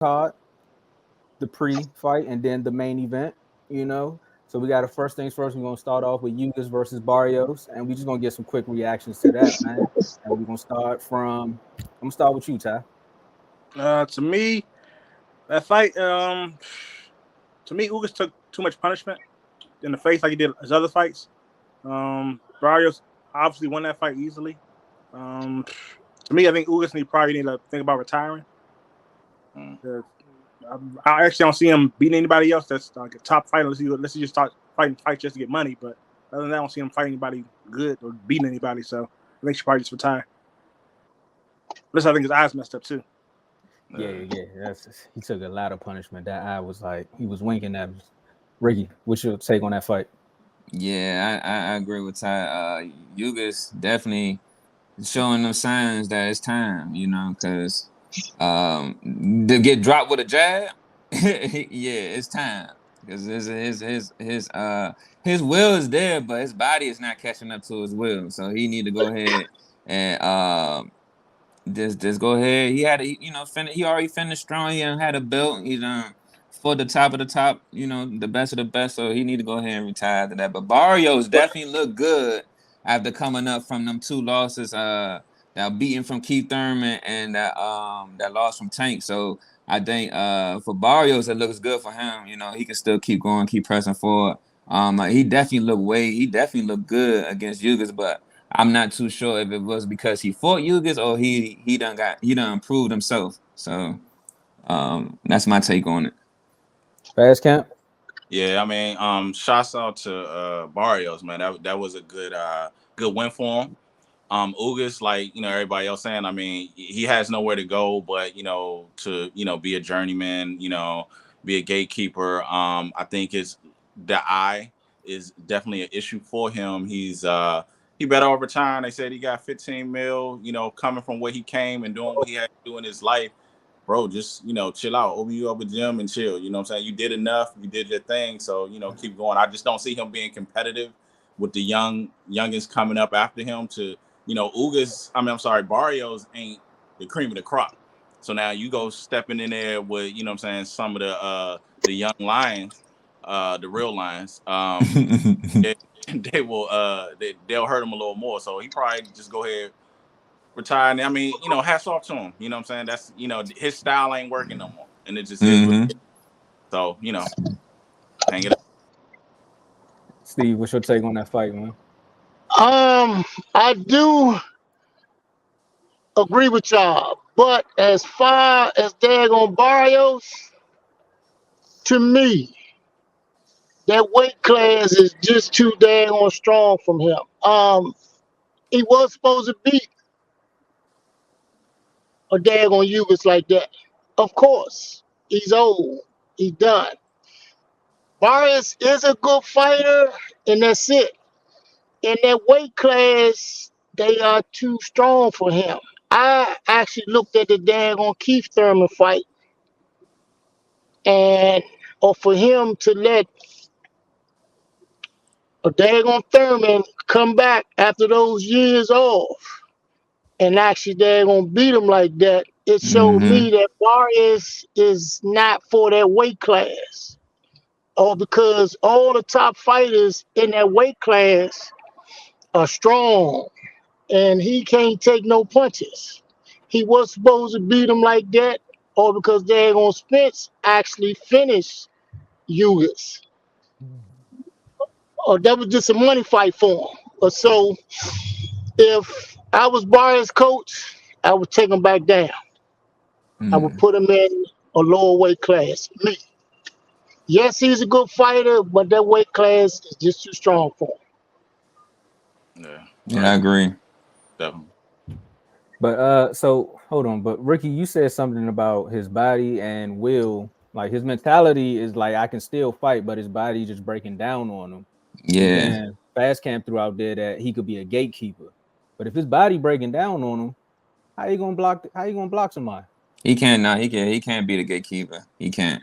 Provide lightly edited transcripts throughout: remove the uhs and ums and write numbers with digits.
card, the pre-fight, and then the main event. You know, so we got to first things first. We're gonna start off with Ugas versus Barrios, and we just gonna get some quick reactions to that, man. And we're gonna start from. I'm gonna start with you, Ty. To me, that fight, to me, Ugas took too much punishment in the face like he did his other fights. Barrios obviously won that fight easily. Um, to me, I think Ugas probably need to think about retiring. Mm. I actually don't see him beating anybody else that's like a top fighter unless he just start fighting fights just to get money. But other than that, I don't see him fighting anybody good or beating anybody. So I think he should probably just retire. Plus, I think his eyes messed up too. Yeah. He took a lot of punishment. That eye was like he was winking at me. Ricky, what's your take on that fight? Yeah, I agree with Ty. Ugas definitely showing them signs that it's time, because to get dropped with a jab, yeah, it's time. Because his will is there, but his body is not catching up to his will. So he need to go ahead and just go ahead. He had he already finished strong. He had a belt. He done for the top of the top. The best of the best. So he need to go ahead and retire to that. But Barrios definitely looked good after coming up from them two losses. That beating from Keith Thurman and that loss from Tank. So I think for Barrios it looks good for him. He can still keep going, keep pressing forward. He definitely looked good against Ugas, but I'm not too sure if it was because he fought Ugas or he done improved himself. So that's my take on it. Fast camp. Yeah, I mean, shouts out to Barrios, man. That was a good win for him. Ugas, like everybody else saying, I mean, he has nowhere to go, but to be a journeyman, be a gatekeeper. I think it's the eye is definitely an issue for him. He better over time. They said he got 15 mil, coming from where he came and doing what he had to do in his life. Bro, just chill out. Open you up a gym and chill. You know what I'm saying? You did enough. You did your thing. So keep going. I just don't see him being competitive with the youngins coming up after him. Ugas. I mean, I'm sorry, Barrios ain't the cream of the crop. So now you go stepping in there with what I'm saying, some of the young lions, the real lions. They will they'll hurt him a little more. So he probably just go ahead retire. And I mean, hats off to him. You know what I'm saying? That's his style ain't working no more, and it just is. Mm-hmm. So hang it up. Steve, what's your take on that fight, man? I do agree with y'all, but as far as daggone Barrios, to me, that weight class is just too daggone strong from him. He was supposed to beat a daggone Ugas like that. Of course, he's old, he's done. Barrios is a good fighter, and that's it. In that weight class, they are too strong for him. I actually looked at the daggone Keith Thurman fight, and or for him to let a daggone Thurman come back after those years off and actually daggone beat him like that, it showed Mm-hmm. me that Barrios is not for that weight class. Or because all the top fighters in that weight class are strong and he can't take no punches. He was supposed to beat him like that, or because daggone Spence actually finished Ugas. Or that was just a money fight for him. Or so if I was Barrios' coach, I would take him back down. I would Mm. put him in a lower weight class. Me. Yes, he's a good fighter, but that weight class is just too strong for him. Yeah, Yeah, I agree. definitely. But so hold on. But Ricky, you said something about his body and will. Like his mentality is like I can still fight, but his body just breaking down on him. And Yeah, then Fast Camp threw out there that he could be a gatekeeper. But if his body breaking down on him, how you gonna block? How you gonna block somebody? he can't. Nah, he can't be the gatekeeper. He can't.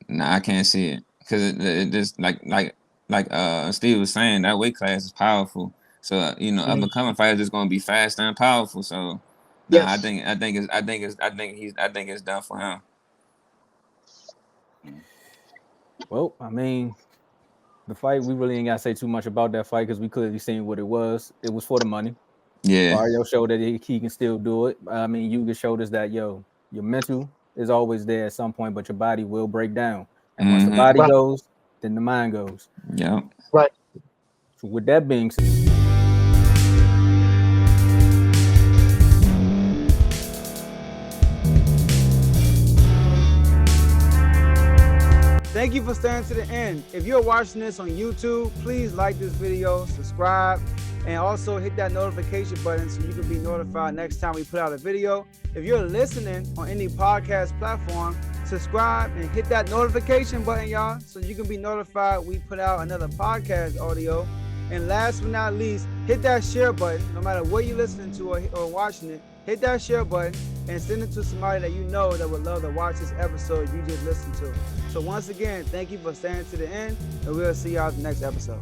Nah, I can't see it because it just like Steve was saying, that weight class is powerful. So up Mm. and coming fighters is going to be fast and powerful. So nah, I Yes. think I think it's I think it's I think he's I think it's done for him. Well, I mean, the fight, we really ain't got to say too much about that fight because we clearly seen what it was. It was for the money. Yeah. Barrio showed that he can still do it. I mean, Ugas showed us that, your mental is always there at some point, but your body will break down. And once the body Right. goes, then the mind goes. Yep. Right. So with that being said, thank you for staying to the end. If you're watching this on YouTube, please like this video, subscribe, and also hit that notification button so you can be notified next time we put out a video. If you're listening on any podcast platform, subscribe and hit that notification button, y'all, so you can be notified we put out another podcast audio. And last but not least, hit that share button. No matter what you're listening to or watching it, hit that share button and send it to somebody that you know that would love to watch this episode you just listened to. So once again, thank you for staying to the end, and we'll see y'all at the next episode.